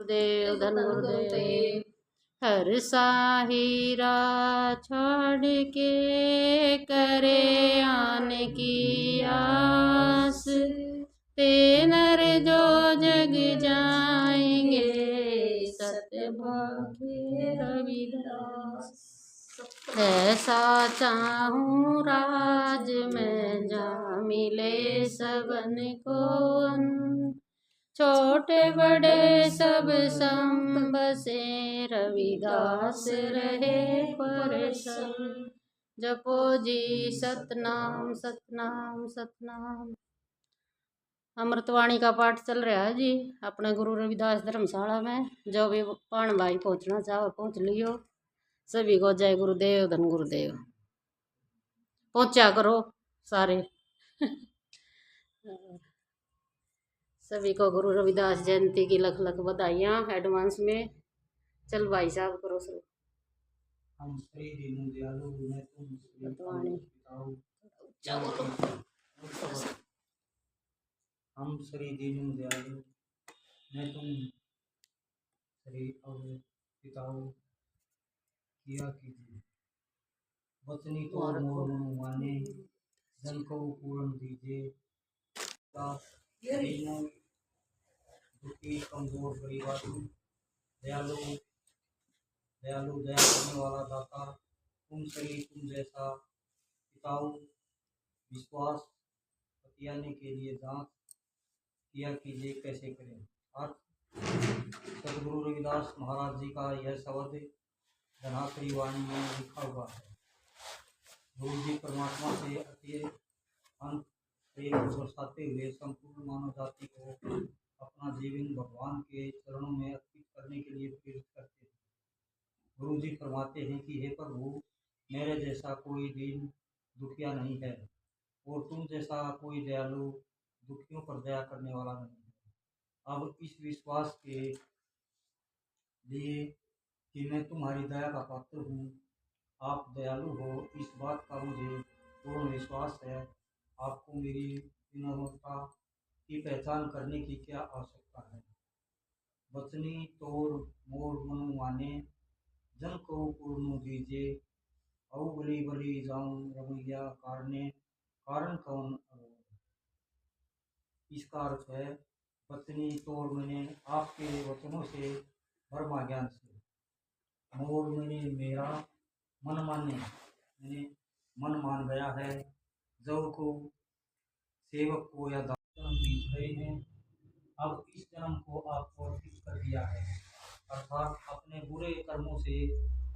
गुरुदेव धन गुरुदेव। हर साहिरा छोड़ के करे आने की आस, ते नर जो जग जाएंगे सतभाग्य रविदास। ऐसा चाहूँ राज में जा मिले सबन को, छोटे बड़े सब संग बसे रविदास रहे परेशान। जपो जी सतनाम सतनाम सतनाम। अमृतवाणी का पाठ चल रहा है जी अपने गुरु रविदास धर्मशाला में। जो भी पान भाई पहुंचना चाहो पहुंच लियो। सभी को जय गुरुदेव धन गुरुदेव। पहुंचा करो सारे। सभी को गुरु रविदास जयंती की लख लख बधाइयाँ एडवांस में। चल भाई साहब करो शुरू। हम श्री दीनदयालु मैं तुम हम श्री दीनदयालु मैं तुम श्री पिताओ किया कीजिए। वचनी तो मोर माने जन को पूर्ण दीजिए। दुखी कमजोर गरीब दयालु दयालु दया करने वाला दाता तुम श्री तुम जैसा पिताओ। विश्वास पतियाने के लिए जांच किया कीजिए कैसे करें। सदगुरु रविदास महाराज जी का यह शब्द धनात्री वाणी में लिखा हुआ है। गुरु जी परमात्मा से अति अंत प्रेम बरसाते हुए संपूर्ण मानव जाति को अपना जीवन भगवान के चरणों में अर्पित करने के लिए प्रेरित करते हैं। गुरु जी फरमाते हैं कि हे प्रभु, मेरे जैसा कोई दीन दुखिया नहीं है और तुम जैसा कोई दयालु दुखियों पर दया करने वाला नहीं है। अब इस विश्वास के लिए कि मैं तुम्हारी दया का पात्र हूँ, आप दयालु हो, इस बात का मुझे पूर्ण विश्वास है। आपको मेरी विनम्रता की पहचान करने की क्या आवश्यकता है। वचनी तोर मोर मनु माने जन को पूर्ण दीजिए। औ बली बली जाऊं रमैया कारण कौन। इसका अर्थ है वचनी तोर मैंने आपके वचनों से भरमा ज्ञान से। मोर मैंने मेरा मन माने मैंने मन मान गया है। जब को सेवक को या जन्म बीत गए हैं, अब इस जन्म को आपको अर्पित कर दिया है। अर्थात अपने बुरे कर्मों से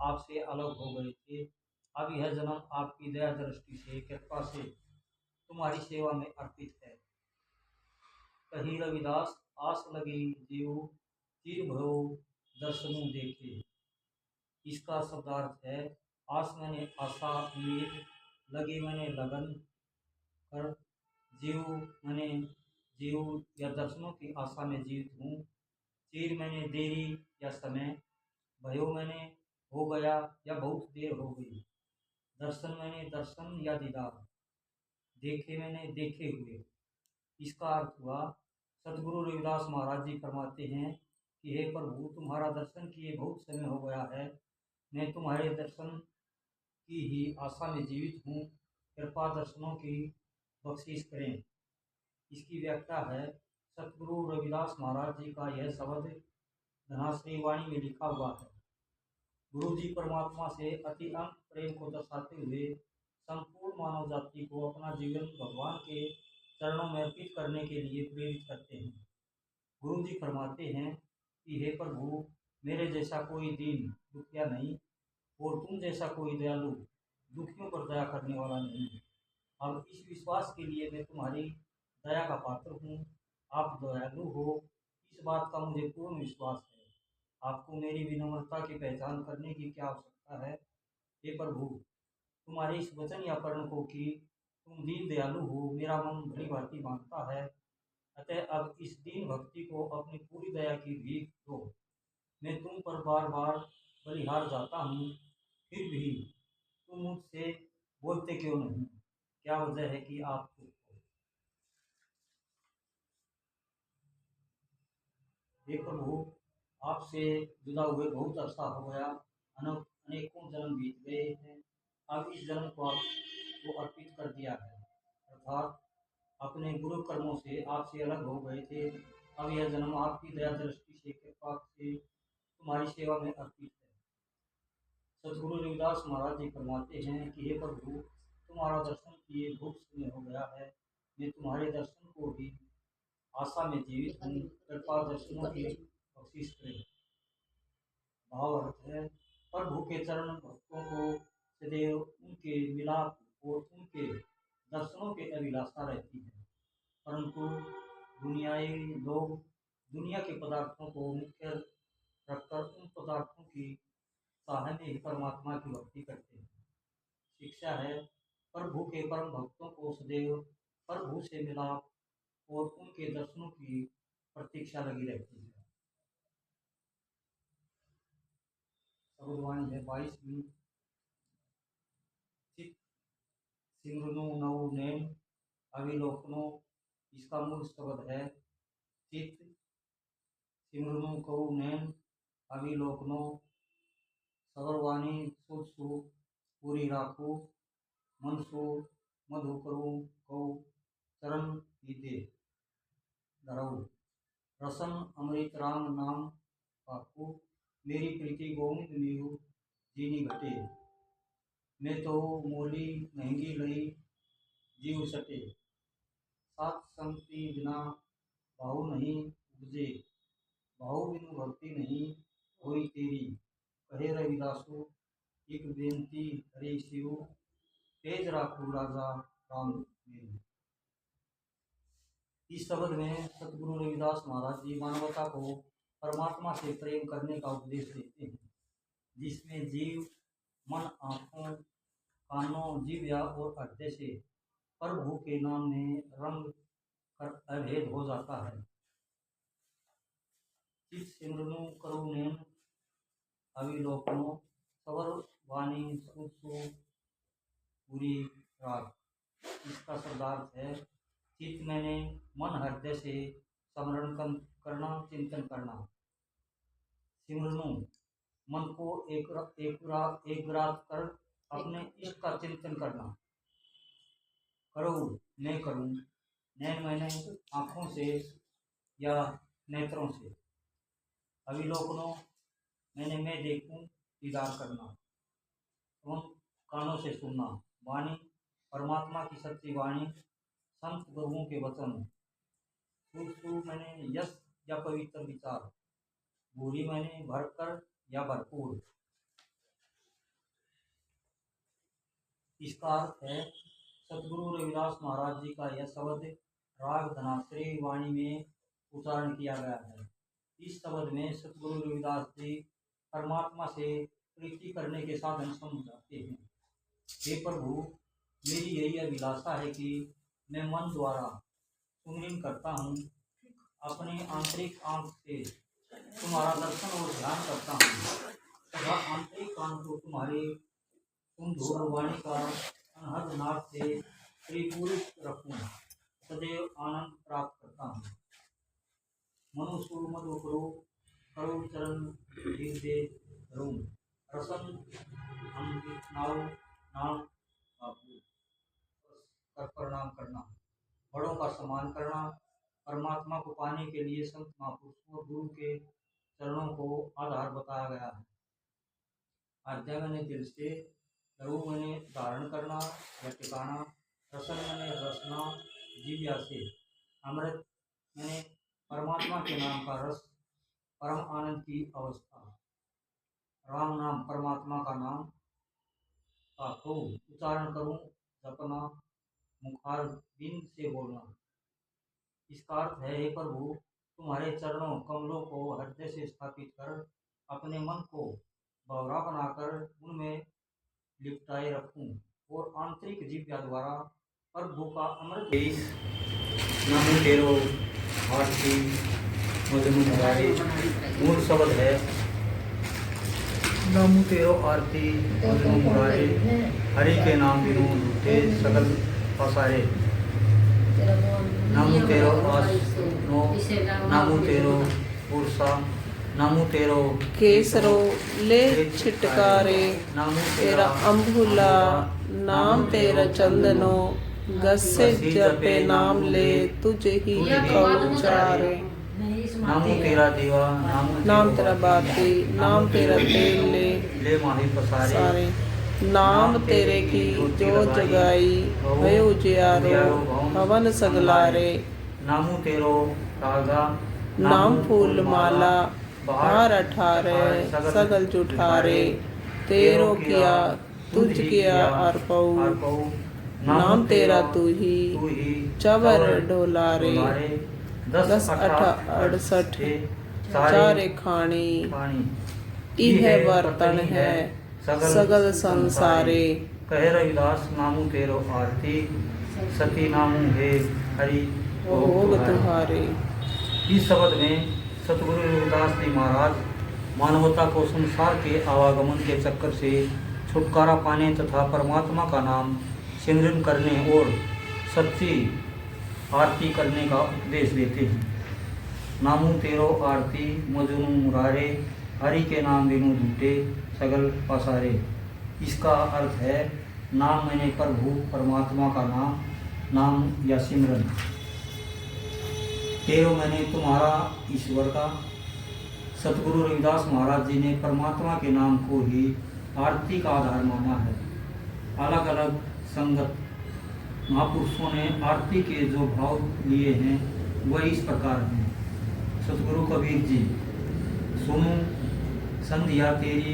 आपसे अलग हो गए थे। अब यह जन्म आपकी दया दृष्टि से कृपा से तुम्हारी सेवा में अर्पित है। कही रविदास आस लगी जीव चिर भयो दर्शनों देखे। इसका शब्दार्थ है आस मैंने आशा, उम्मीद, लगी मैंने लगन कर, जीव मैंने जीव या दर्शनों की आशा में जीवित हूँ। चीर मैंने देरी या समय, भयो मैंने हो गया या बहुत देर हो गई। दर्शन मैंने दर्शन या दीदार, देखे मैंने देखे हुए। इसका अर्थ हुआ सदगुरु रविदास महाराज जी फरमाते हैं कि हे प्रभु, तुम्हारा दर्शन किए बहुत समय हो गया है। मैं तुम्हारे दर्शन की ही आशा में जीवित हूँ। कृपा दर्शनों की बख्शीश करें। इसकी व्याख्या है सतगुरु रविदास महाराज जी का यह शब्द धनाश्री वाणी में लिखा हुआ है। गुरु जी परमात्मा से अति अंत प्रेम को दर्शाते हुए संपूर्ण मानव जाति को अपना जीवन भगवान के चरणों में अर्पित करने के लिए प्रेरित करते हैं। गुरु जी फरमाते हैं कि हे प्रभु, मेरे जैसा कोई दीन दुखिया नहीं और तुम जैसा कोई दयालु दुखियों पर दया करने वाला नहीं। अब इस विश्वास के लिए मैं तुम्हारी दया का पात्र हूँ। आप दयालु हो, इस बात का मुझे पूर्ण विश्वास है। आपको मेरी विनम्रता की पहचान करने की क्या आवश्यकता है। हे प्रभु, तुम्हारे इस वचन या कर्ण को कि तुम दीन दयालु हो मेरा मन भली भांति मानता है। अतः अब इस दीन भक्ति को अपनी पूरी दया की भीख दो। मैं तुम पर बार बार बलिहार जाता हूँ, फिर भी तुम मुझसे बोलते क्यों नहीं। क्या वजह है कि आप चुप हो। हे प्रभु, आपसे जुदा हुए बहुत अरसा हो गया, अनेकों जन्म बीत गए हैं। अब इस जन्म को आपको अर्पित कर दिया है, अर्थात अपने गुरु कर्मों से आपसे अलग हो गए थे। अब यह जन्म आपकी दया दृष्टि से कृपा से तुम्हारी सेवा में अर्पित है। सदगुरु रविदास महाराज जी फरमाते हैं कि हे प्रभु, तुम्हारा दर्शन किए बहुत समय हो गया है। मैं तुम्हारे दर्शन को भी आशा में जीवित हूँ। कृपा दर्शनों की बख्शिश करें। भाव अर्थ है, प्रभु के चरण भक्तों को सदैव उनके मिलाप और उनके दर्शनों के अभिलाषा रहती है, परंतु दुनियाई लोग दुनिया के पदार्थों को मुख्य रखकर उन पदार्थों की सहाय में ही परमात्मा की भक्ति करते हैं। शिक्षा है, प्रभु के परम भक्तों को सदैव प्रभु से मिलाप और उनके दर्शनों की प्रतीक्षा लगी रहती है। शब्दवाणी है 22वीं। चित सिमरनु नव नैन अविलोकनो, इसका मूल शब्द है चित सिमरनु कौ नैन अविलोकनो, सगरवाणी सुध सु पूरी राखू, मन सु मधु करूँ कौ चरण विदे धरऊ, रसन अमृत राम नाम पाकू, मेरी प्रीति गोविंद मीरू जीनी घटे, मैं तो मोली महंगी लई जीव सटे, सात संगति बिना भाव नहीं उपजे, भाव बिनु भक्ति नहीं होई तेरी, कहे रविदासु एक बेनती हरि शिव, तेज राखू राजा राम मेरू। इस शब्द में सतगुरु रविदास महाराज जी मानवता को परमात्मा से प्रेम करने का उपदेश देते हैं, जिसमें जीव मन, आँखों, कानों, जीव्या और हृदय से प्रभु के नाम में रंग कर अभेद हो जाता है। चित सिमरनु करु नैन अविलोकनो, सवर वाणी सुध सु पूरी राग। इसका शब्दार्थ है, चित्त मैंने मन हृदय से स्मरण करना, चिंतन करना। सिमरनु मन को एकग्रात कर अपने इष्ट का चिंतन करना। करो मैं करूं, नैन मैंने आँखों से या नेत्रों से, अविलोकनो मैंने मैं देखूं दीदार करना, एवं कानों से सुनना। वाणी परमात्मा की सच्ची वाणी, संत गुरुओं के वचन। सुसु मैंने यश या पवित्र विचार, भूरी मैंने भरकर या भरपूर। इसका अर्थ है, सतगुरु रविदास महाराज जी का यह शब्द राग धनाश्रय वाणी में उच्चारण किया गया है। इस शब्द में सतगुरु रविदास जी परमात्मा से प्रीति करने के साधन समझाते हैं। हे प्रभु, मेरी यही अभिलाषा है कि मैं मन द्वारा सुमिरन करता हूँ, अपनी आंतरिक आंख से तुम्हारा दर्शन और ध्यान करता हूँ, तथा आंतरिक कान को तुम्हारे धूल वाणी का अनहद नाद से परिपूरित रखूँ, सदैव आनंद प्राप्त करता हूँ। मनुष्य मधु करो चरण दे रूम, रसन अमृत नाव नाम बाबू कर प्रणाम करना, बड़ों का सम्मान करना। परमात्मा को पाने के लिए संत महापुरुषों और गुरु के चरणों को आधार बताया गया है। आज्ञा मैंने दिल से, रूप मैंने धारण करना या टिकाना, रसन मैंने रसना जीव्या से, अमृत मैंने परमात्मा के नाम का रस, परम आनंद की अवस्था। राम नाम परमात्मा का नाम का खूब उच्चारण करूं, जपना, मुखार बिंद से बोलना। इसका अर्थ है, हे प्रभु, तुम्हारे चरणों कमलों को हृदय से स्थापित कर अपने मन को भवरा बनाकर उनमें लिपटाए रखूं और आंतरिक जीव्या द्वारा प्रभु का अमृत नाम तेरो आरती मधुनु मुरारी। मूल शब्द है, नामु तेरो आरती मधुनु मुरारी, हरि के नाम बिनु लूटे सकल पसारे। नामु तेरो आस नो, नामु तेरो पुरसा नामू तेरो केसरो ले छिटकारे, तेरा अम्बुला नाम तेरा चंदनो, गस्से जपे नाम ले तुझ ही का उचारे। नामू तेरा देवा नाम तेरा बाती, नाम तेरा तेल ले माही पसारे। सारे, नाम तेरे की जो जगाई, भयो उजियारो हवन सगलारे। नामू तेरो रागा नाम फूल माला बाहर अठारे, सगल जुठारे, तेरो किया तुझ किया अर्पऊ, नाम तेरा तू ही चवर ढोलारे। 10 8 68 चारे खाणी, इह बर्तन है सगल संसारे। कहे रविदास नामू तेरो आरती, सती नामू है हरि भोग तुम्हारे। इस शब्द में सतगुरु रविदास जी महाराज मानवता को संसार के आवागमन के चक्कर से छुटकारा पाने तथा परमात्मा का नाम सिमरन करने और सच्ची आरती करने का उपदेश देते हैं। नामू तेरो आरती मजनू मुरारे, हरि के नाम बिनु झूठे सगल पसारे। इसका अर्थ है नाम मैंने प्रभु परमात्मा का नाम या सिमरन। तेरो मैंने तुम्हारा ईश्वर का। सतगुरु रविदास महाराज जी ने परमात्मा के नाम को ही आरती का आधार माना है। अलग अलग संगत महापुरुषों ने आरती के जो भाव लिए हैं वह इस प्रकार हैं। सतगुरु कबीर जी, सुनो संध्या तेरी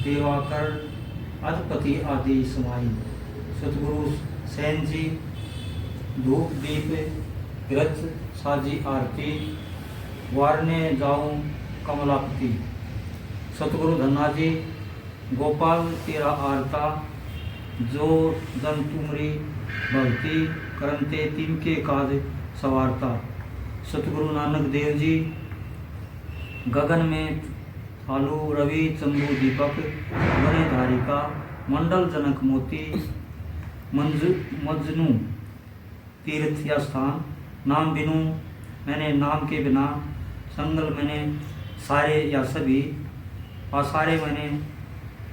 देवा कर अधपति आदि समाई। सतगुरु सैन जी, धूप दीप ग्रज साजी आरती, वारने जाऊं कमलापति। सतगुरु धन्ना जी, गोपाल तेरा आरता, जो जन तुमरी भक्ति करते तिनके काज सवारता। सतगुरु नानक देव जी, गगन में आलू रवि चंद्र दीपक, बने धारिका मंडल जनक मोती, मजनू तीर्थ या स्थान। नाम बिनु मैंने नाम के बिना, संगल मैंने सारे या सभी, आसारे मैंने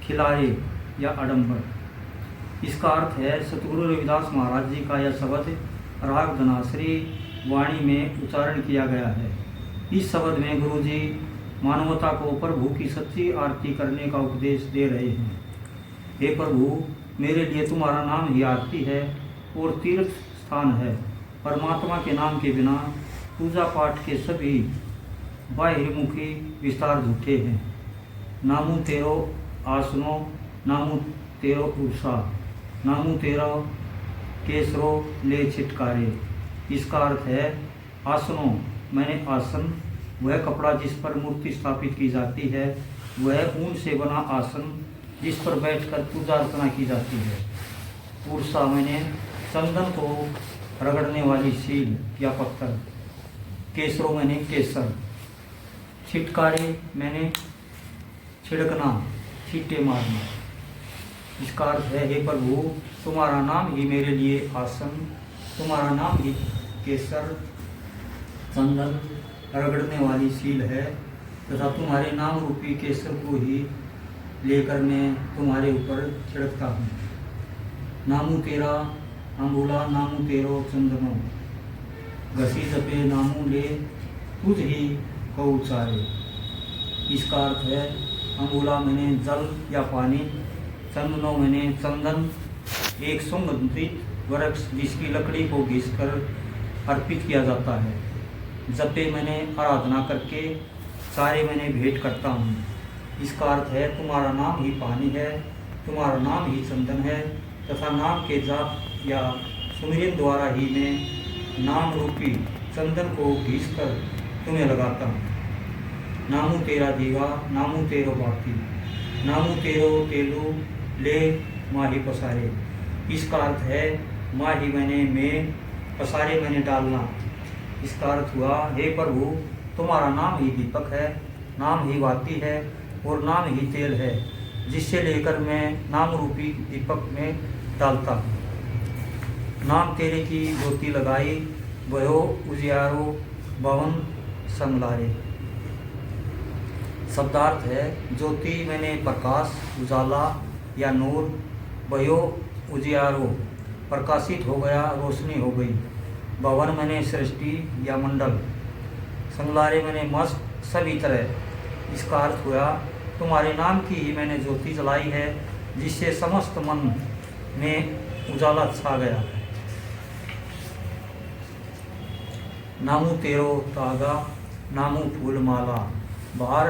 खिलारे या आडंबर। इसका अर्थ है सतगुरु रविदास महाराज जी का यह शब्द राग धनाश्री वाणी में उच्चारण किया गया है। इस शब्द में गुरु जी मानवता को प्रभु की सच्ची आरती करने का उपदेश दे रहे हैं। हे प्रभु, मेरे लिए तुम्हारा नाम ही आरती है और तीर्थ स्थान है। परमात्मा के नाम के बिना पूजा पाठ के सभी बाहिर्मुखी विस्तार झूठे हैं। नामू तेरो आसनो, नामू तेरो उषा, नामू तेरो केसरो ले छिटकारे। इसका अर्थ है आसनों मैंने आसन, वह कपड़ा जिस पर मूर्ति स्थापित की जाती है, वह ऊन से बना आसन जिस पर बैठकर पूजा अर्चना की जाती है। उर्सा मैंने चंदन को रगड़ने वाली सील या पत्थर। केसरो मैंने केसर। छिटकारे मैंने छिड़कना, छींटे मारना। इसका अर्थ है हे प्रभु, तुम्हारा नाम ही मेरे लिए आसन, तुम्हारा नाम ही केसर चंदन रगड़ने वाली सील है तथा तुम्हारे नाम रूपी केसर को ही लेकर मैं तुम्हारे ऊपर छिड़कता हूँ। नामू तेरा अम्बुला, नामू तेरो चंदनो, घसी जपे नामू ले तुझ ही को उचारे। इसका अर्थ है अम्बुला मैंने जल या पानी, चंदनो मैंने चंदन, एक सुगंधित वृक्ष जिसकी लकड़ी को घिसकर अर्पित किया जाता है। जपे मैंने आराधना करके, सारे मैंने भेंट करता हूँ। इसका अर्थ है तुम्हारा नाम ही पानी है, तुम्हारा नाम ही चंदन है तथा नाम के जाप या सुमिरन द्वारा ही मैं नाम रूपी चंदन को घिसकर तुम्हें लगाता हूँ। नामू तेरा दीवा, नामू तेरो बाती, नामू तेरो तेलू ले माही पसारे। इसका अर्थ है माही मैंने में, पसारे मैंने डालना। इसका अर्थ हुआ हे प्रभु, तुम्हारा नाम ही दीपक है, नाम ही बाती है और नाम ही तेल है, जिससे लेकर मैं नाम रूपी दीपक में डालता हूँ। नाम तेरे की ज्योति लगाई, भयो उजियारो भवन संगलारे। शब्दार्थ है ज्योति मैंने प्रकाश, उजाला या नूर, भयो उजियारो प्रकाशित हो गया, रोशनी हो गई। भवन मैंने सृष्टि या मंडल, संगलारे मैंने मस्त सभी तरह। इसका अर्थ हुआ तुम्हारे नाम की ही मैंने ज्योति जलाई है, जिससे समस्त मन में उजाला छा गया है। नामू तेरो तागा, नामू फूल माला, बाहर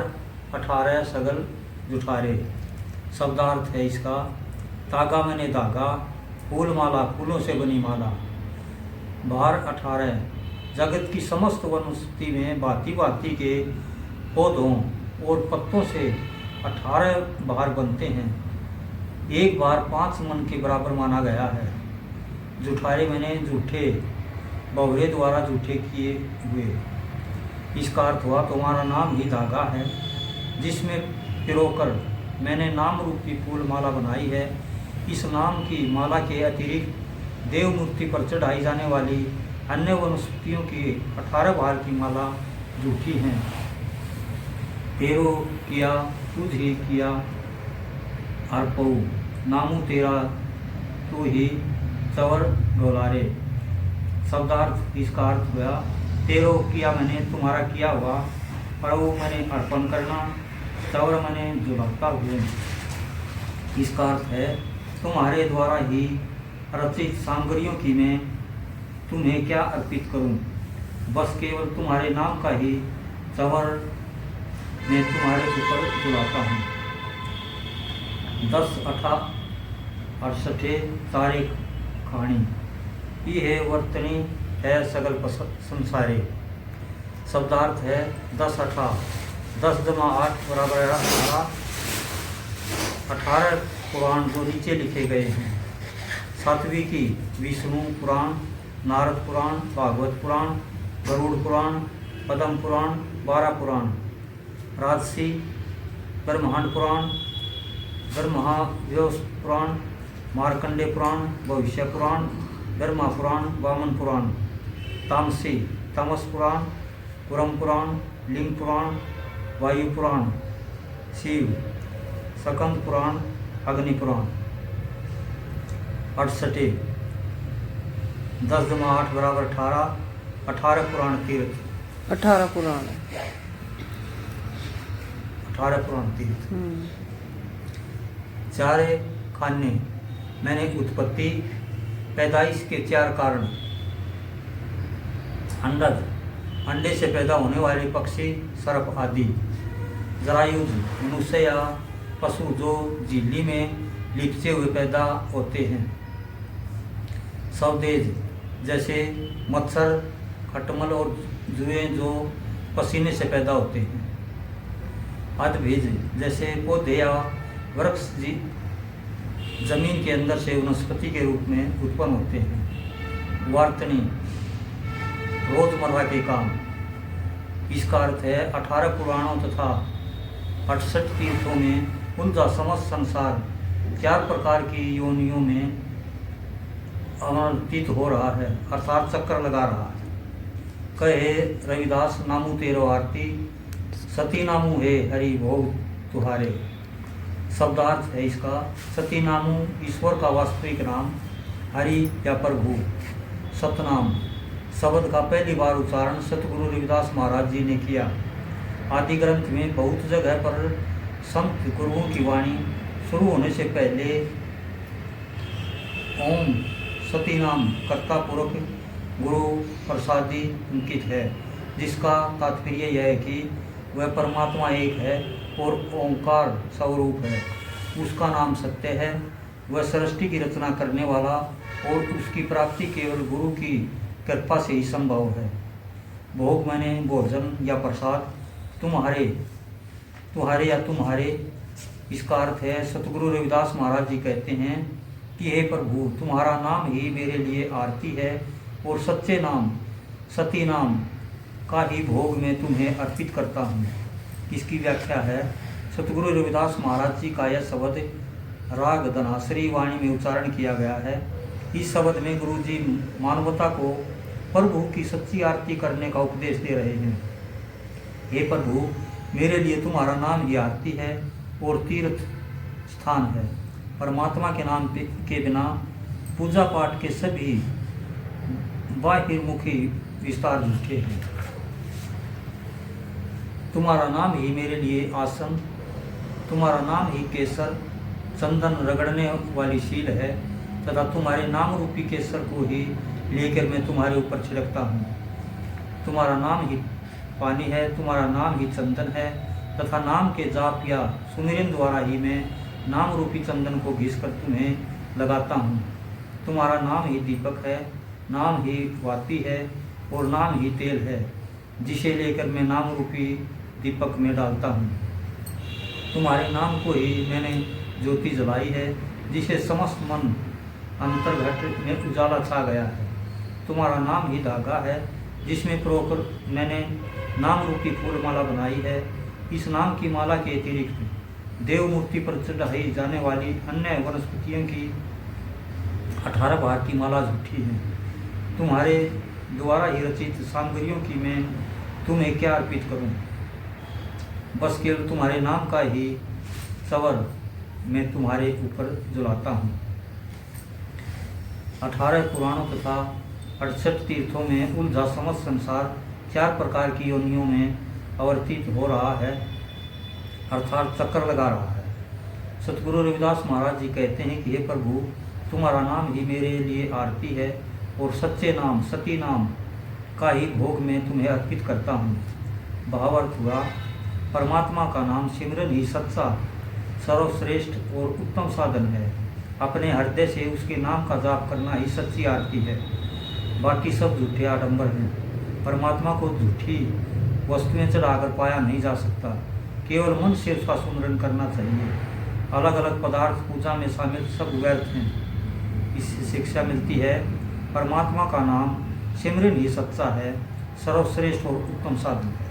18 सगल जुठारे। शब्दार्थ है इसका तागा मैंने धागा, फूल माला फूलों से बनी माला। बाहर 18 जगत की समस्त वनस्पति में भांति भांति के पौधों और पत्तों से 18 बाहर बनते हैं। एक बार 5 मन के बराबर माना गया है। जुठारे मैंने झूठे, बहुरे द्वारा झूठे किए हुए। इसका अर्थ हुआ तुम्हारा नाम ही धागा है, जिसमें पिरोकर मैंने नाम रूपी फूल माला बनाई है। इस नाम की माला के अतिरिक्त देव मूर्ति पर चढ़ाई जाने वाली अन्य वनस्पतियों की 18 बाहर की माला झूठी हैं। तेरो किया तुझ ही किया अर्पऊ, नामू तेरा तू ही चवर डोलारे। शब्दार्थ इसका अर्थ हुआ तेरो किया मैंने तुम्हारा किया हुआ, प्रभु मैंने अर्पण करना, चवर मैंने जुलाता हुए। इसका अर्थ है तुम्हारे द्वारा ही रचित सामग्रियों की मैं तुम्हें क्या अर्पित करूं, बस केवल तुम्हारे नाम का ही चवर मैं तुम्हारे ऊपर जुलाता हूँ। 10 18 68 सारे कहानी ये है वर्तनी है सगल संसारे। शब्दार्थ है 10 18 10 जमा 8 बराबर 18। 18 पुराण जो नीचे लिखे गए हैं। सातवीं की विष्णु पुराण, नारद पुराण, भागवत पुराण, गरुड़ पुराण, पद्म पुराण, 12 पुराण। राजसी ब्रह्मांड पुराण, ब्रह्मव्योस पुराण, मार्कंडे पुराण, भविष्य पुराण, ब्रह्मा पुराण, वामन पुराण। तामसी तमस पुराण, पुरम पुराण, लिंग पुराण, वायु पुराण, शिव सकंद पुराण, अग्नि पुराण। 68 10 जमा 8 बराबर 18। 18 पुराण तीर्थ। 18 पुराण 18 पुराण तीर्थ। चारे खाने मैंने उत्पत्ति, पैदाइश के 4 कारण। अंडज अंडे से पैदा होने वाले पक्षी, सर्प आदि। जरायुज मनुष्य या पशु जो झिल्ली में लिपटे हुए पैदा होते हैं। स्वदेज जैसे मच्छर, खटमल और जुए जो पसीने से पैदा होते हैं। अद्भिज जैसे पौधे या वृक्ष जमीन के अंदर से वनस्पति के रूप में उत्पन्न होते हैं। वार्तनी रोजमर्रा के काम। इसका अर्थ है 18 पुराणों तथा 68 तीर्थों में उनका समस्त संसार 4 प्रकार की योनियों में अमृतित हो रहा है, अर्थात चक्कर लगा रहा है। कहे रविदास नामू तेरो आरती, सती नामू है हरि भोग तुहारे। शब्दार्थ है इसका सती नामू ईश्वर का वास्तविक नाम, हरि या प्रभु। सतनाम शब्द का पहली बार उच्चारण सतगुरु रविदास महाराज जी ने किया। आदि ग्रंथ में बहुत जगह पर संत गुरुओं की वाणी शुरू होने से पहले ओम सती नाम कर्तापूर्वक गुरु प्रसादी अंकित है, जिसका तात्पर्य यह है कि वह परमात्मा एक है और ओंकार स्वरूप है। उसका नाम सत्य है, वह सृष्टि की रचना करने वाला और उसकी प्राप्ति केवल गुरु की कृपा से ही संभव है। भोग मैंने भोजन या प्रसाद, तुम्हारे या तुम्हारे। इसका अर्थ है सतगुरु रविदास महाराज जी कहते हैं कि हे प्रभु, तुम्हारा नाम ही मेरे लिए आरती है और सच्चे नाम सती नाम का ही भोग मैं तुम्हें अर्पित करता हूँ। इसकी व्याख्या है सतगुरु रविदास महाराज जी का यह शब्द राग धनाश्री वाणी में उच्चारण किया गया है। इस शब्द में गुरु जी मानवता को प्रभु की सच्ची आरती करने का उपदेश दे रहे हैं। हे प्रभु, मेरे लिए तुम्हारा नाम ही आरती है और तीर्थ स्थान है। परमात्मा के नाम के बिना पूजा पाठ के सभी बाहिर्मुखी विस्तार झूठे हैं। तुम्हारा नाम ही मेरे लिए आसन, तुम्हारा नाम ही केसर चंदन रगड़ने वाली शील है, तथा तुम्हारे नाम रूपी केसर को ही लेकर मैं तुम्हारे ऊपर छिड़कता हूँ। तुम्हारा नाम ही पानी है, तुम्हारा नाम ही चंदन है, तथा नाम के जाप या सुमिरन द्वारा ही मैं नाम रूपी चंदन को घिसकर तुम्हें लगाता हूँ। तुम्हारा नाम ही दीपक है, नाम ही वाती है और नाम ही तेल है, जिसे लेकर मैं नाम रूपी दीपक में डालता हूँ। तुम्हारे नाम को ही मैंने ज्योति जलाई है, जिसे समस्त मन अंतर्घट में उजाला छा गया है। तुम्हारा नाम ही धागा है, जिसमें प्रोकर मैंने नाम रूपी फूलमाला बनाई है। इस नाम की माला के अतिरिक्त देव मूर्ति पर चढ़ाई जाने वाली अन्य वनस्पतियों की 18 भाग की माला झूठी है। तुम्हारे द्वारा ही रचित सामग्रियों की मैं तुम्हें क्या अर्पित करूं? बस केवल तुम्हारे नाम का ही सवर मैं तुम्हारे ऊपर जलाता हूँ। 18 पुराणों तथा 68 तीर्थों में उलझा समस्त संसार 4 प्रकार की योनियों में आवर्तित हो रहा है, अर्थात चक्कर लगा रहा है। सतगुरु रविदास महाराज जी कहते हैं कि हे प्रभु, तुम्हारा नाम ही मेरे लिए आरती है और सच्चे नाम सती नाम का ही भोग मैं तुम्हें अर्पित करता हूँ। भावार्थ हुआ, परमात्मा का नाम सिमरन ही सच्चा सर्वश्रेष्ठ और उत्तम साधन है। अपने हृदय से उसके नाम का जाप करना ही सच्ची आरती है। बाकी सब झूठे आडंबर हैं। परमात्मा को झूठी वस्तुएं चढ़ाकर पाया नहीं जा सकता। केवल मन से उसका सुमरन करना चाहिए। अलग अलग पदार्थ पूजा में शामिल सब व्यर्थ हैं। इससे शिक्षा मिलती है, परमात्मा का नाम सिमरन ही सच्चा है, सर्वश्रेष्ठ और उत्तम साधन है।